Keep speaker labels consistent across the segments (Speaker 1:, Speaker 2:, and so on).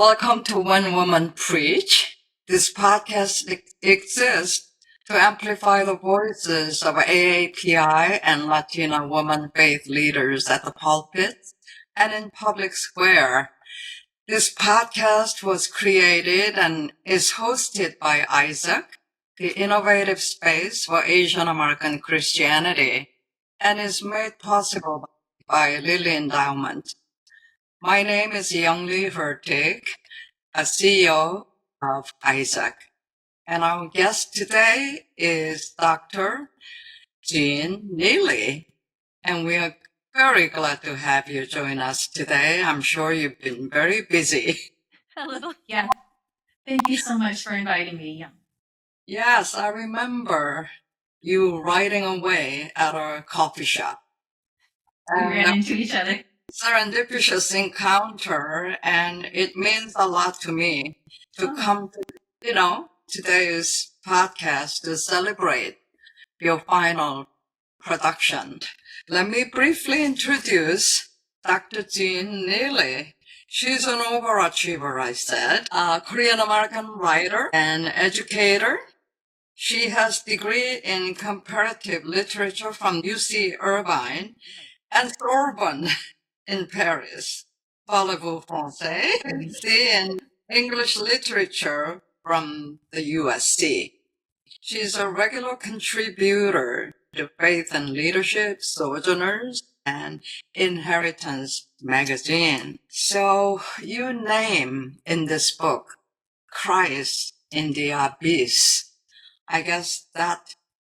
Speaker 1: Welcome to One Woman Preach. This podcast exists to amplify the voices of AAPI and Latina woman faith leaders at the pulpit and in public square. This podcast was created and is hosted by Isaac, the innovative space for Asian American Christianity, and is made possible by Lily Endowment. My name is Younglee Hertig, a CEO of Isaac. And our guest today is Dr. Jean Neely. And we are very glad to have you join us today. I'm sure you've been very busy.
Speaker 2: Hello. Yeah. Thank you so much for inviting me.
Speaker 1: Yes, I remember you writing away at our coffee shop.
Speaker 2: We ran into each other.
Speaker 1: Serendipitous encounter, and it means a lot to me to come to, today's podcast to celebrate your final production. Let me briefly introduce Dr. Jean Neely. She's an overachiever, I said, a Korean-American writer and educator. She has a degree in comparative literature from UC Irvine and Sorbonne in Paris, Parlez-vous français, in English literature from the USC. She's a regular contributor to Faith and Leadership, Sojourners, and Inheritance magazine. So you name in this book, Christ in the Abyss. I guess that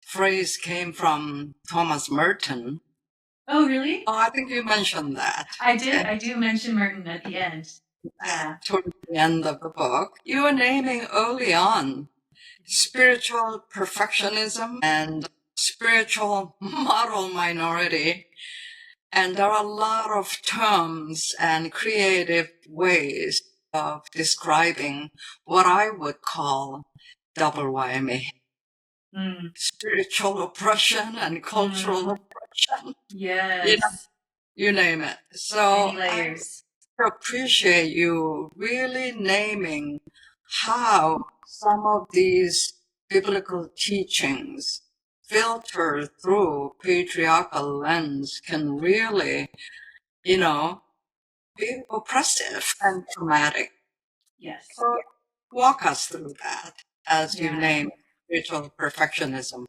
Speaker 1: phrase came from Thomas Merton.
Speaker 2: Oh, really?
Speaker 1: Oh, I think you mentioned that.
Speaker 2: I did. I do mention Merton at the end. Yeah.
Speaker 1: Toward the end of the book, you were naming early on spiritual perfectionism and spiritual moral minority. And there are a lot of terms and creative ways of describing what I would call double whammy. Spiritual oppression and cultural oppression.
Speaker 2: Yes.
Speaker 1: You name it. So
Speaker 2: many layers.
Speaker 1: I appreciate you really naming how some of these biblical teachings filter through patriarchal lens can really, be oppressive and traumatic.
Speaker 2: Yes.
Speaker 1: So walk us through that as you name spiritual perfectionism.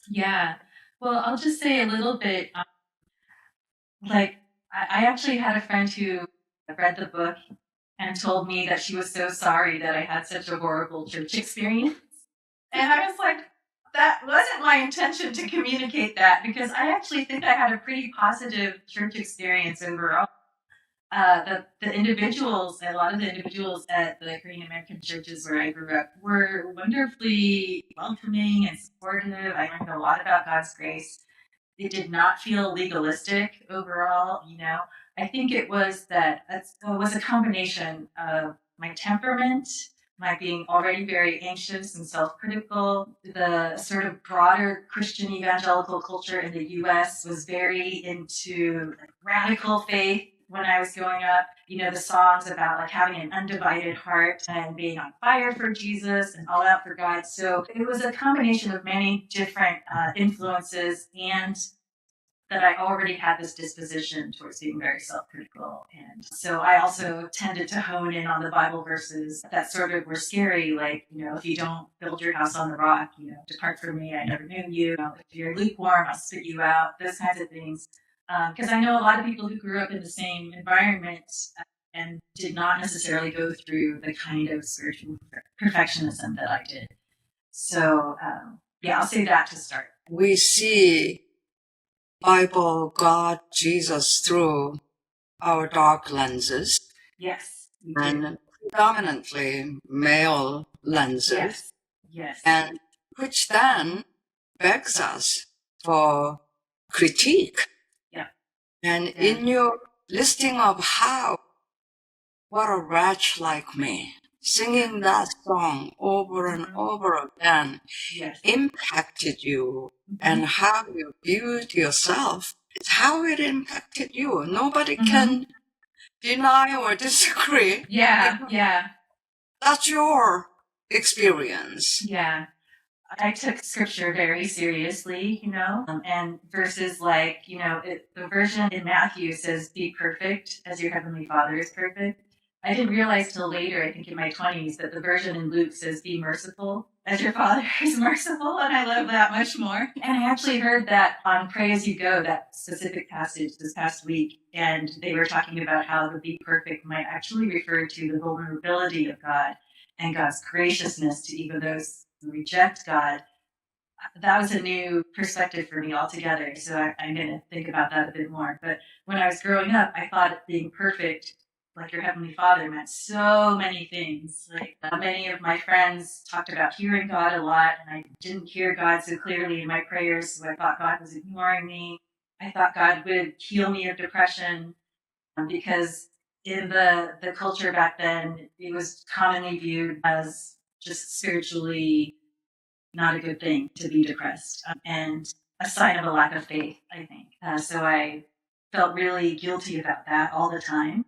Speaker 2: Yeah. Well, I'll just say a little bit, I actually had a friend who read the book and told me that she was so sorry that I had such a horrible church experience. And I was like, that wasn't my intention to communicate that, because I actually think I had a pretty positive church experience overall. The individuals, a lot of the individuals at the Korean American churches where I grew up were wonderfully welcoming and supportive. I learned a lot about God's grace. It did not feel legalistic overall, I think it was a combination of my temperament, my being already very anxious and self-critical. The sort of broader Christian evangelical culture in the U.S. was very into radical faith when I was growing up. The songs about having an undivided heart and being on fire for Jesus and all out for God. So it was a combination of many different influences, and that I already had this disposition towards being very self-critical. And so I also tended to hone in on the Bible verses that sort of were scary, if you don't build your house on the rock, depart from me, I never knew you. If you're lukewarm, I'll spit you out, those kinds of things. Because I know a lot of people who grew up in the same environment and did not necessarily go through the kind of spiritual perfectionism that I did. So, I'll say that to start.
Speaker 1: We see Bible, God, Jesus through our dark lenses.
Speaker 2: Yes.
Speaker 1: And predominantly male lenses.
Speaker 2: Yes.
Speaker 1: And which then begs us for critique.
Speaker 2: Yeah.
Speaker 1: And in your listing of how, what a wretch like me, singing that song over and over again impacted you, and how you viewed yourself, it's how it impacted you. Nobody can deny or disagree.
Speaker 2: Yeah.
Speaker 1: That's your experience.
Speaker 2: Yeah. I took scripture very seriously, and verses like, the version in Matthew says, be perfect as your heavenly Father is perfect. I didn't realize till later, I think in my 20s, that the version in Luke says, be merciful as your Father is merciful. And I love that much more. And I actually heard that on Pray As You Go, that specific passage this past week. And they were talking about how the be perfect might actually refer to the vulnerability of God and God's graciousness to even those who reject God. That was a new perspective for me altogether. So I'm going to think about that a bit more. But when I was growing up, I thought being perfect, like your Heavenly Father, meant so many things. Like many of my friends talked about hearing God a lot, and I didn't hear God so clearly in my prayers, so I thought God was ignoring me. I thought God would heal me of depression because in the culture back then, it was commonly viewed as just spiritually not a good thing to be depressed, and a sign of a lack of faith, I think. So I felt really guilty about that all the time.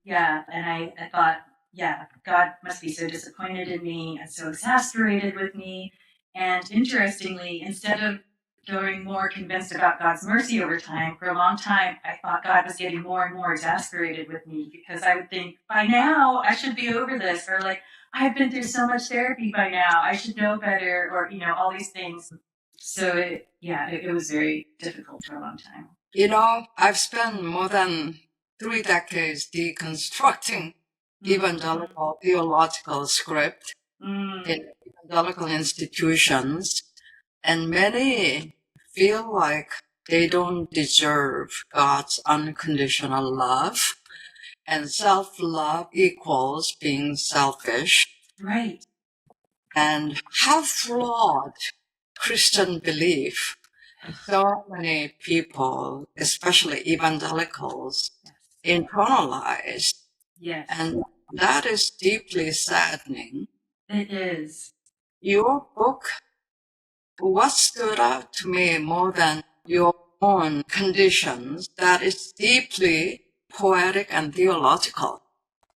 Speaker 2: Yeah, and I thought, yeah, God must be so disappointed in me and so exasperated with me. And interestingly, instead of growing more convinced about God's mercy over time, for a long time, I thought God was getting more and more exasperated with me because I would think, by now, I should be over this, or like, I've been through so much therapy by now, I should know better, or, all these things. So, it was very difficult for a long time.
Speaker 1: I've spent more than 3 decades deconstructing evangelical theological script in evangelical institutions, and many feel like they don't deserve God's unconditional love, and self-love equals being selfish.
Speaker 2: Right.
Speaker 1: And how flawed Christian belief so many people, especially evangelicals, internalized.
Speaker 2: Yes.
Speaker 1: And that is deeply saddening.
Speaker 2: It is.
Speaker 1: Your book, what stood out to me more than your own conditions, that is deeply poetic and theological.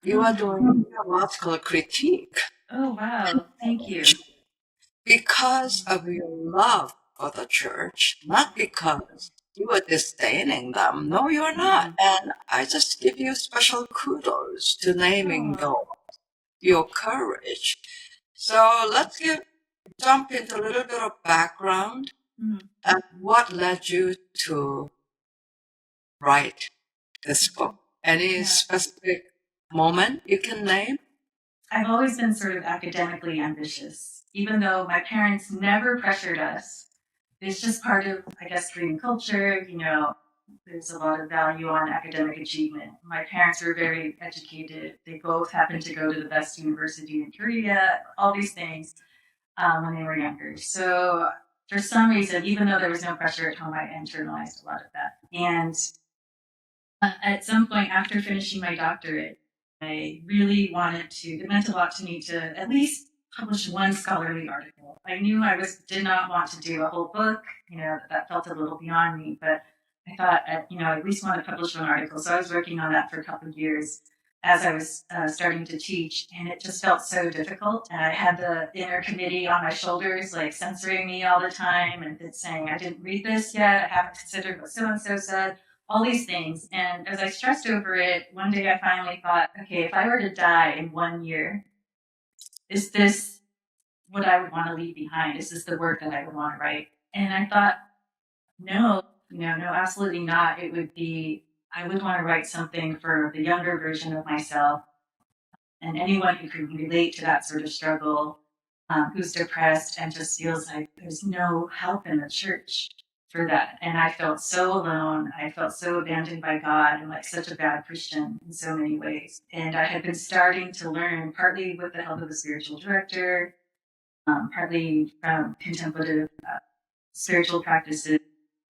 Speaker 1: You are doing theological critique.
Speaker 2: Oh, wow. Thank you.
Speaker 1: Because of your love for the church, not because you are disdaining them. No, you're not. And I just give you special kudos to naming your courage. So let's jump into a little bit of background and what led you to write this book. Any specific moment you can name?
Speaker 2: I've always been sort of academically ambitious, even though my parents never pressured us. It's just part of, I guess, Korean culture. There's a lot of value on academic achievement. My parents were very educated. They both happened to go to the best university in Korea, all these things when they were younger. So for some reason, even though there was no pressure at home, I internalized a lot of that. And at some point after finishing my doctorate, I really wanted to, it meant a lot to me to at least publish one scholarly article. I knew did not want to do a whole book, that felt a little beyond me, but I thought, I at least want to publish one article. So I was working on that for a couple of years as I was starting to teach, and it just felt so difficult. And I had the inner committee on my shoulders, like censoring me all the time and saying, I didn't read this yet, I haven't considered what so-and-so said, all these things. And as I stressed over it, one day I finally thought, okay, if I were to die in 1 year, is this what I would want to leave behind? Is this the work that I would want to write? And I thought, no, absolutely not. It would be, I would want to write something for the younger version of myself and anyone who can relate to that sort of struggle, who's depressed and just feels like there's no help in the church for that. And I felt so alone. I felt so abandoned by God and like such a bad Christian in so many ways. And I had been starting to learn, partly with the help of the spiritual director, partly from contemplative spiritual practices,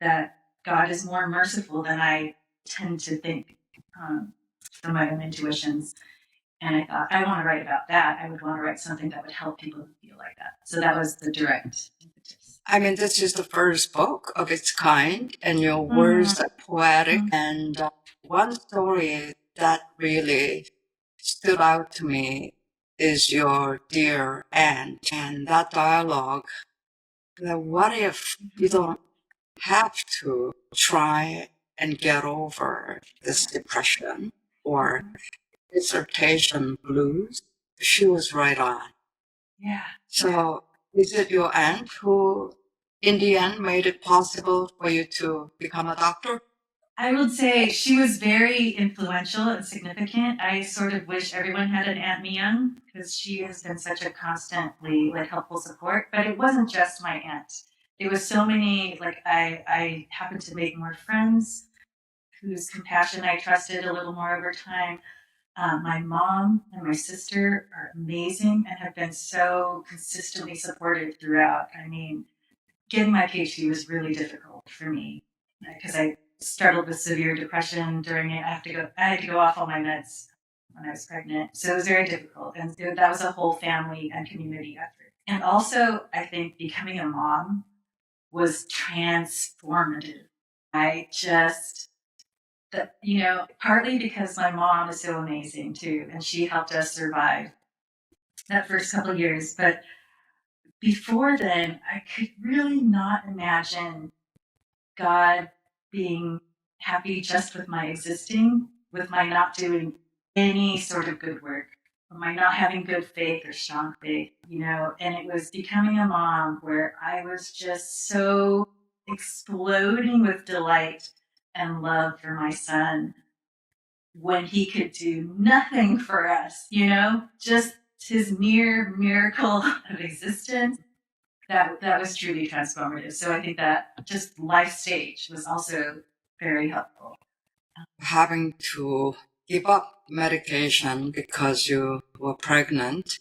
Speaker 2: that God is more merciful than I tend to think from my own intuitions. And I thought, I want to write about that. I would want to write something that would help people who feel like that. So that was the direct impetus.
Speaker 1: I mean, this is the first book of its kind, and your words are poetic and one story that really stood out to me is your dear aunt and that dialogue. What if you don't have to try and get over this depression or dissertation blues? She was right on.
Speaker 2: Yeah.
Speaker 1: So, is it your aunt who, in the end, made it possible for you to become a doctor?
Speaker 2: I would say she was very influential and significant. I sort of wish everyone had an Aunt Young because she has been such a constantly helpful support. But it wasn't just my aunt. It was so many I happened to make more friends whose compassion I trusted a little more over time. My mom and my sister are amazing and have been so consistently supportive throughout. I mean, getting my PhD was really difficult for me because I struggled with severe depression during it. I had to go off all my meds when I was pregnant, so it was very difficult, and that was a whole family and community effort. And also, I think becoming a mom was transformative. I just partly because my mom is so amazing too, and she helped us survive that first couple of years. But before then, I could really not imagine God being happy just with my existing, with my not doing any sort of good work, or my not having good faith or strong faith, and it was becoming a mom where I was just so exploding with delight and love for my son when he could do nothing for us, just his mere miracle of existence. That was truly transformative. So I think that just life stage was also very helpful.
Speaker 1: Having to give up medication because you were pregnant,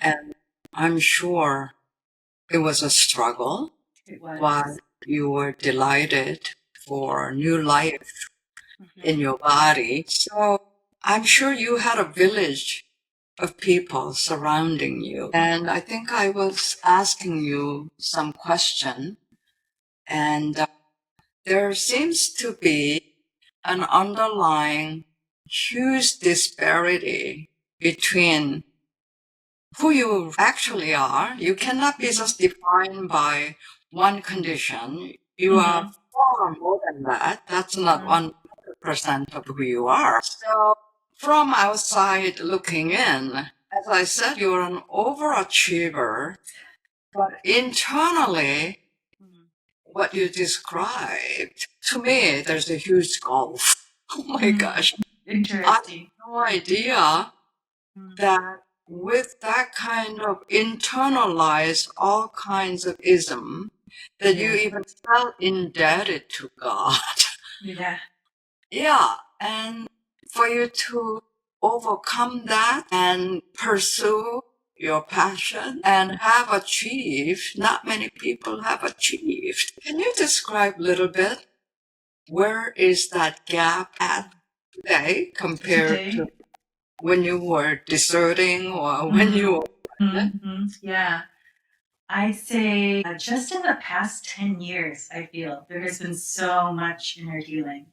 Speaker 1: and I'm sure it was a struggle.
Speaker 2: It was.
Speaker 1: While you were delighted for new life in your body. So I'm sure you had a village of people surrounding you. And I think I was asking you some question, and there seems to be an underlying huge disparity between who you actually are. You cannot be just defined by one condition. You are far more than that. That's not 100% of who you are. So from outside looking in, as I said, you're an overachiever, but internally, what you described, to me, there's a huge gulf. Oh my gosh.
Speaker 2: Interesting.
Speaker 1: I had no idea that with that kind of internalized all kinds of ism, that you even felt indebted to God.
Speaker 2: Yeah.
Speaker 1: Yeah. And for you to overcome that and pursue your passion and have achieved, not many people have achieved. Can you describe a little bit where is that gap at today compared to when you were deserting or when you were?
Speaker 2: Yeah. I'd say just in the past 10 years, I feel there has been so much inner healing.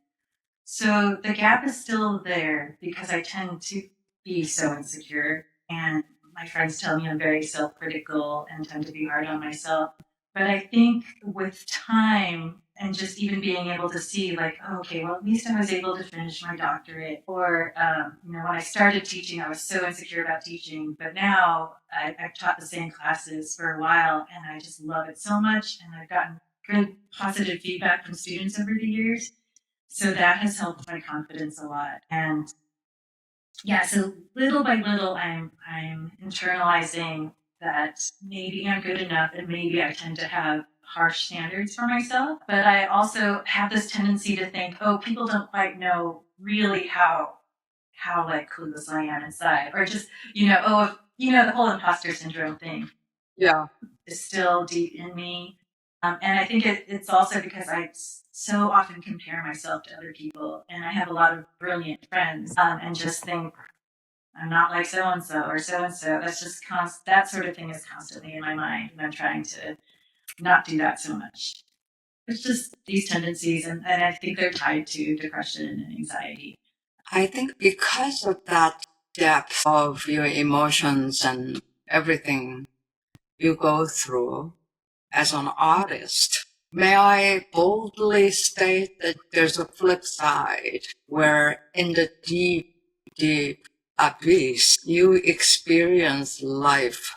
Speaker 2: So the gap is still there because I tend to be so insecure, and my friends tell me I'm very self critical and tend to be hard on myself. But I think with time and just even being able to see, like, oh, okay, well, at least I was able to finish my doctorate. Or, when I started teaching, I was so insecure about teaching. But now I've taught the same classes for a while, and I just love it so much. And I've gotten good positive feedback from students over the years. So that has helped my confidence a lot. And yeah, so little by little, I'm internalizing that maybe I'm good enough, and maybe I tend to have harsh standards for myself. But I also have this tendency to think, oh, people don't quite know really how like clueless I am inside, or just the whole imposter syndrome thing.
Speaker 1: Yeah.
Speaker 2: Is still deep in me. And I think it's also because I so often compare myself to other people, and I have a lot of brilliant friends, and just think I'm not like so and so or so and so. That's just that sort of thing is constantly in my mind, and I'm trying to not do that so much. It's just these tendencies, and I think they're tied to depression and anxiety.
Speaker 1: I think because of that depth of your emotions and everything you go through as an artist, may I boldly state that there's a flip side where in the deep, deep abyss, you experience life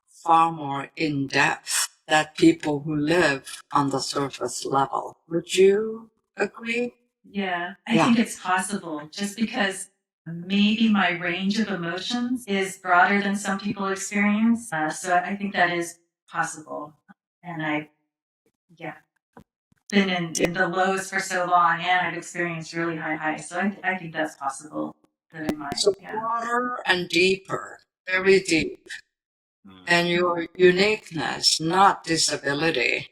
Speaker 1: far more in depth than people who live on the surface level. Would you agree?
Speaker 2: Yeah, I think it's possible just because maybe my range of emotions is broader than some people experience. So I think that is possible. And yeah, been in the lows for so long and I've experienced really high highs. So I think that's possible that I might.
Speaker 1: So broader and deeper, very deep. And your uniqueness, not disability,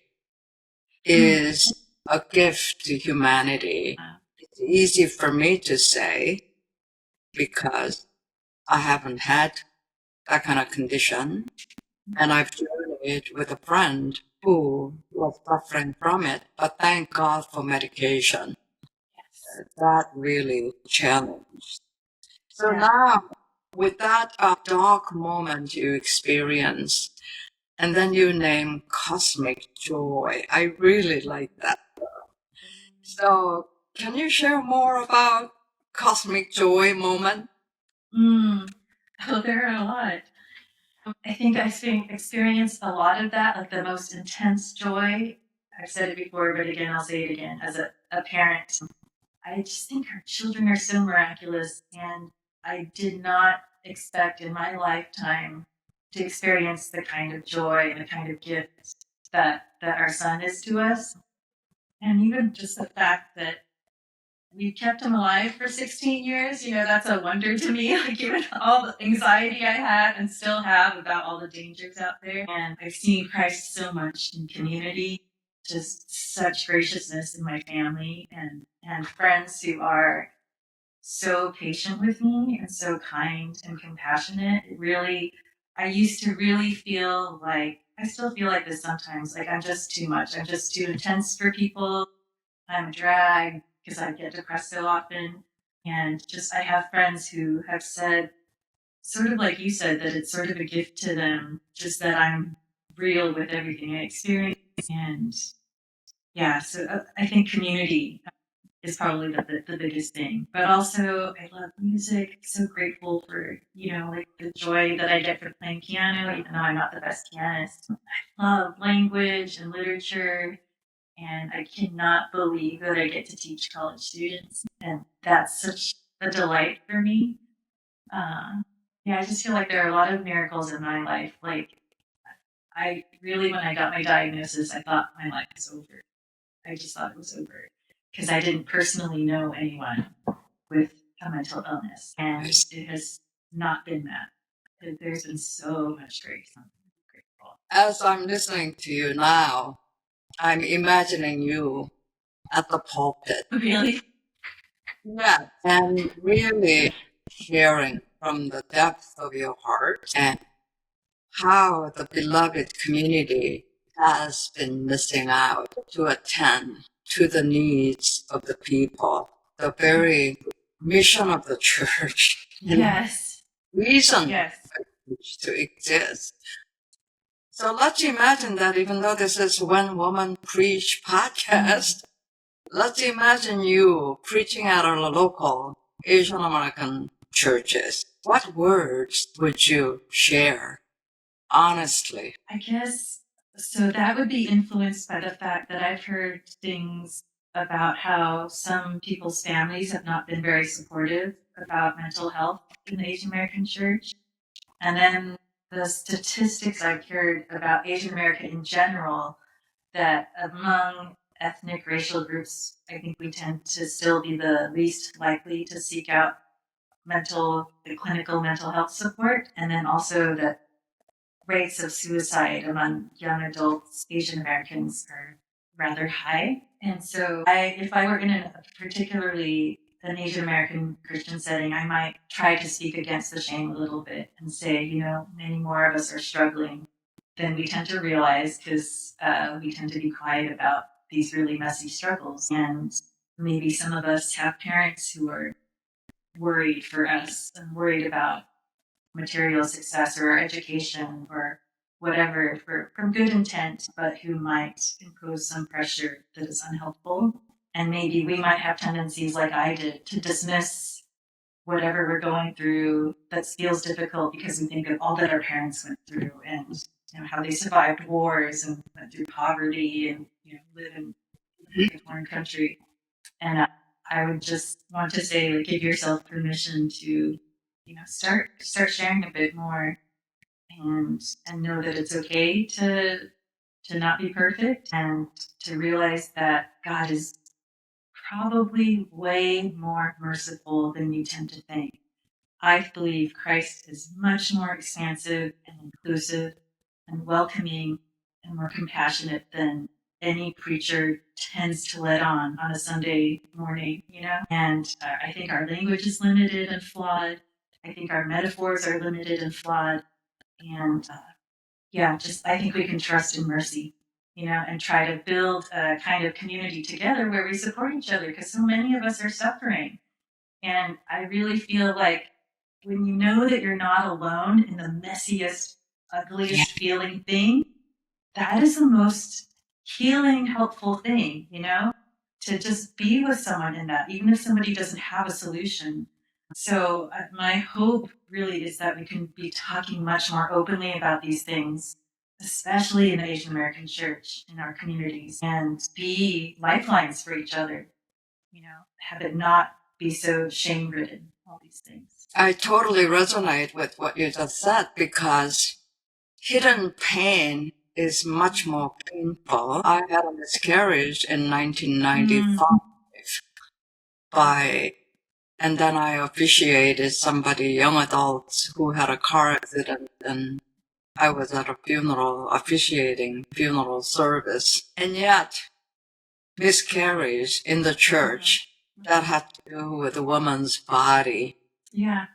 Speaker 1: is a gift to humanity. It's easy for me to say because I haven't had that kind of condition. And I've journeyed with a friend who was suffering from it. But thank God for medication. That really challenged. So now, with that dark moment you experience, and then you name cosmic joy. I really like that. So, can you share more about cosmic joy moment?
Speaker 2: Oh, there are a lot. I think I experienced a lot of that, like the most intense joy. I've said it before, but again, I'll say it again. As a parent, I just think our children are so miraculous, and I did not expect in my lifetime to experience the kind of joy and the kind of gift that our son is to us. And even just the fact that we kept him alive for 16 years, that's a wonder to me. Like, given all the anxiety I had and still have about all the dangers out there. And I've seen Christ so much in community, just such graciousness in my family and friends who are so patient with me and so kind and compassionate. I used to really feel like, I still feel like this sometimes, like I'm just too much. I'm just too intense for people. I'm a drag because I get depressed so often. And just, I have friends who have said, sort of like you said, that it's sort of a gift to them, just that I'm real with everything I experience. And yeah, so I think community is probably the biggest thing. But also, I love music. So grateful for, like the joy that I get from playing piano, even though I'm not the best pianist. I love language and literature. And I cannot believe that I get to teach college students. And that's such a delight for me. Yeah, I just feel like there are a lot of miracles in my life. Like, I really, when I got my diagnosis, I thought my life was over. I just thought it was over because I didn't personally know anyone with a mental illness. And it has not been that. There's been so much grace. I'm grateful.
Speaker 1: As I'm listening to you now, I'm imagining you at the pulpit.
Speaker 2: Really?
Speaker 1: Yeah. And really sharing from the depth of your heart and how the beloved community has been missing out to attend to the needs of the people, the very mission of the church.
Speaker 2: Yes.
Speaker 1: Reason
Speaker 2: Yes.
Speaker 1: to exist. So let's imagine that even though this is When Woman Preach podcast, let's imagine you preaching at our local Asian American churches. What words would you share? Honestly.
Speaker 2: I guess so. That would be influenced by the fact that I've heard things about how some people's families have not been very supportive about mental health in the Asian American church. And then the statistics I've heard about Asian America in general, that among ethnic racial groups, I think we tend to still be the least likely to seek out the clinical mental health support. And then also that rates of suicide among young adults, Asian Americans, are rather high. And so, if I were in particularly an Asian American Christian setting, I might try to speak against the shame a little bit and say, many more of us are struggling than we tend to realize because we tend to be quiet about these really messy struggles. And maybe some of us have parents who are worried for us and worried about material success or education or whatever from good intent, but who might impose some pressure that is unhelpful. And maybe we might have tendencies like I did to dismiss whatever we're going through that feels difficult because we think of all that our parents went through and how they survived wars and went through poverty and live in a foreign country. And I would just want to say, like, give yourself permission to start sharing a bit more and know that it's okay to not be perfect and to realize that God is probably way more merciful than you tend to think. I believe Christ is much more expansive and inclusive and welcoming and more compassionate than any preacher tends to let on a Sunday morning, And I think our language is limited and flawed. I think our metaphors are limited and flawed. And I think we can trust in mercy, and try to build a kind of community together where we support each other because so many of us are suffering. And I really feel like when you know that you're not alone in the messiest, ugliest feeling thing, that is the most healing, helpful thing, to just be with someone in that, even if somebody doesn't have a solution. So my hope really is that we can be talking much more openly about these things, especially in the Asian American church, in our communities, and be lifelines for each other, have it not be so shame-ridden, all these things.
Speaker 1: I totally resonate with what you just said because hidden pain is much more painful. I had a miscarriage in 1995 and then I officiated somebody, young adults, who had a car accident, and I was at a funeral, officiating funeral service. And yet, miscarriage in the church, that had to do with a woman's body.
Speaker 2: Yeah.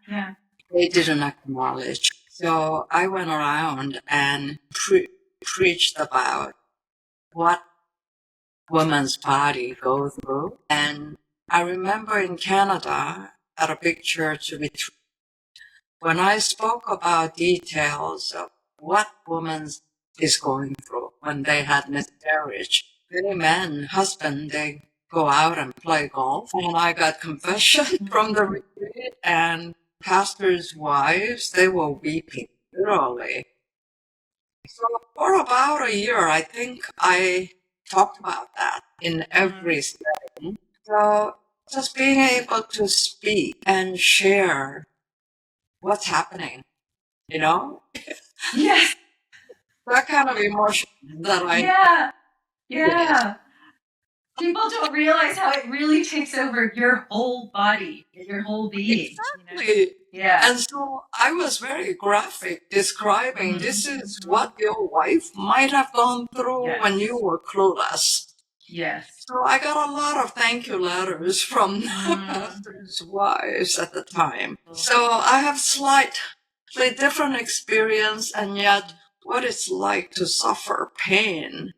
Speaker 1: They didn't acknowledge. So I went around and preached about what women's body go through. And I remember in Canada at a big church retreat, when I spoke about details of what women is going through when they had miscarriage, many men, husband, they go out and play golf. And I got confession from the retreat, and pastors' wives, they were weeping, literally. So for about a year, I think I talked about that in every setting. So just being able to speak and share what's happening,
Speaker 2: Yes.
Speaker 1: that kind of emotion that
Speaker 2: Yeah. People don't realize how it really takes over your whole body, your whole being.
Speaker 1: Exactly.
Speaker 2: Yeah.
Speaker 1: And so I was very graphic describing this is what your wife might have gone through when you were clueless.
Speaker 2: Yes.
Speaker 1: So I got a lot of thank you letters from the pastors' wives at the time. So I have slightly different experience, and yet what it's like to suffer pain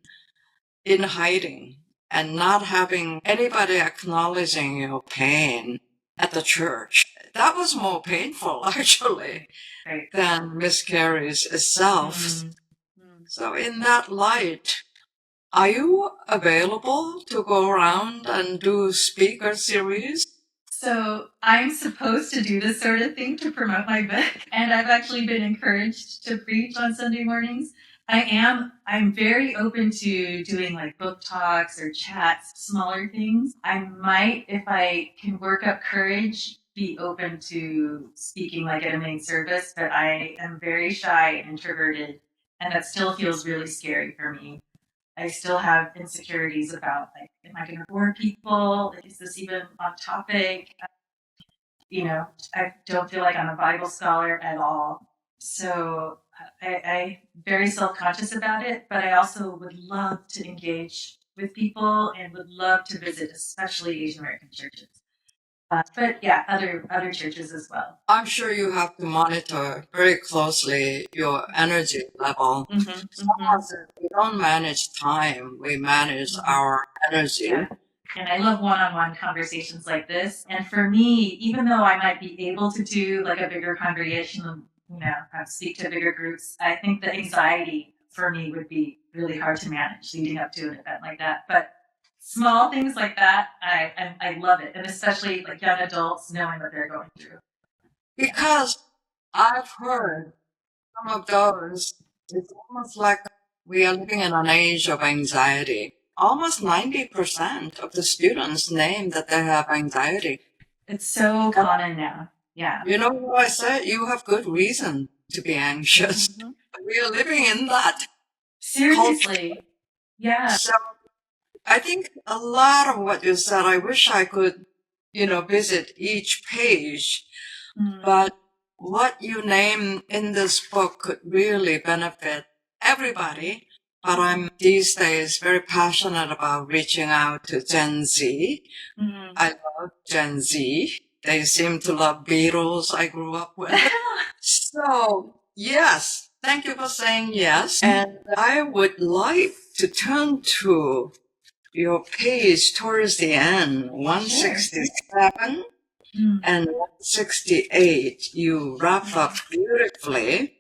Speaker 1: in hiding and not having anybody acknowledging your pain at the church. That was more painful, actually, than miscarriage itself. So in that light, are you available to go around and do speaker series?
Speaker 2: So I'm supposed to do this sort of thing to promote my book, and I've actually been encouraged to preach on Sunday mornings. I'm very open to doing like book talks or chats, smaller things. I might, if I can work up courage, be open to speaking like at a main service, but I am very shy and introverted, and that still feels really scary for me. I still have insecurities about, like, am I going to bore people? Is this even on topic? I don't feel like I'm a Bible scholar at all. So I'm very self-conscious about it, but I also would love to engage with people and would love to visit, especially Asian American churches. But yeah, other churches as well.
Speaker 1: I'm sure you have to monitor very closely your energy level. Someone said we don't manage time, we manage our energy.
Speaker 2: Yeah. And I love one-on-one conversations like this. And for me, even though I might be able to do like a bigger congregation, speak to bigger groups, I think the anxiety for me would be really hard to manage leading up to an event like that. But small things like that, I love it. And especially like young adults knowing what they're going through.
Speaker 1: Because I've heard some of those, it's almost like we are living in an age of anxiety. Almost 90% of the students name that they have anxiety.
Speaker 2: It's so common now. Yeah.
Speaker 1: You know what I said? You have good reason to be anxious. We are living in that.
Speaker 2: Seriously.
Speaker 1: Culture.
Speaker 2: Yeah.
Speaker 1: So I think a lot of what you said, I wish I could, visit each page. But what you name in this book could really benefit everybody. But I'm these days very passionate about reaching out to Gen Z. I love Gen Z. They seem to love Beatles I grew up with. So, yes, thank you for saying yes. And I would like to turn to your page towards the end, 167 and 168. You wrap up beautifully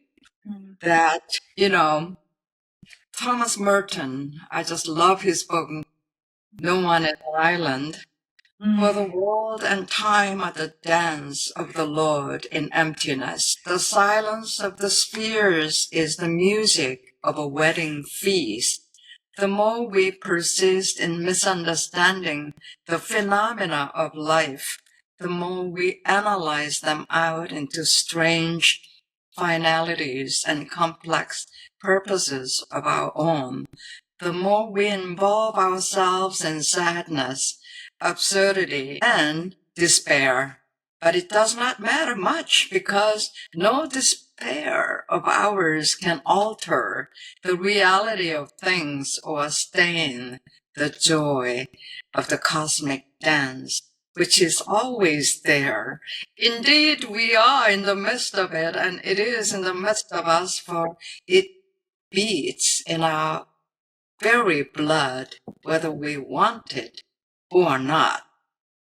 Speaker 1: that, Thomas Merton, I just love his book, No One is an Island. For the world and time are the dance of the Lord in emptiness. The silence of the spheres is the music of a wedding feast. The more we persist in misunderstanding the phenomena of life, the more we analyze them out into strange finalities and complex purposes of our own, the more we involve ourselves in sadness, absurdity, and despair. But it does not matter much because no despair of ours can alter the reality of things or stain the joy of the cosmic dance, which is always there. Indeed, we are in the midst of it, and it is in the midst of us, for it beats in our very blood, whether we want it or not.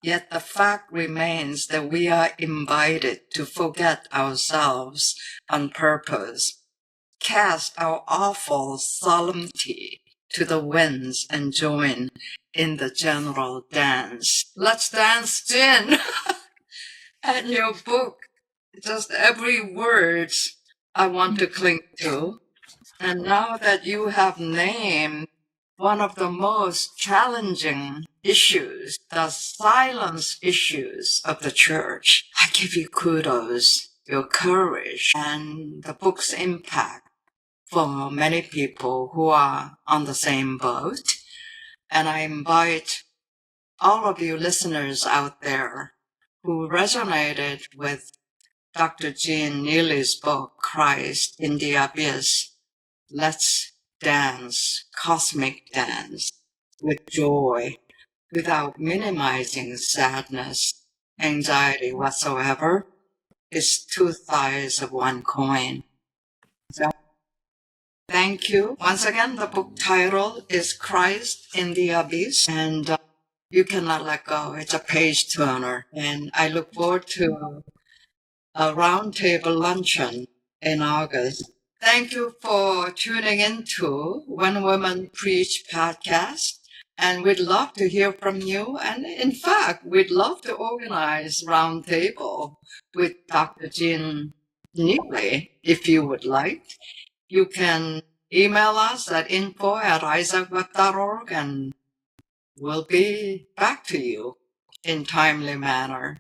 Speaker 1: Yet the fact remains that we are invited to forget ourselves on purpose, cast our awful solemnity to the winds and join in the general dance. Let's dance, Jin! And your book, just every word I want to cling to. And now that you have named one of the most challenging issues, the silence issues of the church, I give you kudos, your courage, and the book's impact for many people who are on the same boat. And I invite all of you listeners out there who resonated with Dr. Jean Neely's book, Christ in the Abyss, let's dance, cosmic dance, with joy, without minimizing sadness, anxiety whatsoever. It's two sides of one coin. So, thank you. Once again, the book title is Christ in the Abyss, and you cannot let go. It's a page turner, and I look forward to a roundtable luncheon in August. Thank you for tuning in to When Women Preach podcast. And we'd love to hear from you. And in fact, we'd love to organize roundtable with Dr. Jean Neely, if you would like. You can email us at info@isaacweb.org and we'll be back to you in timely manner.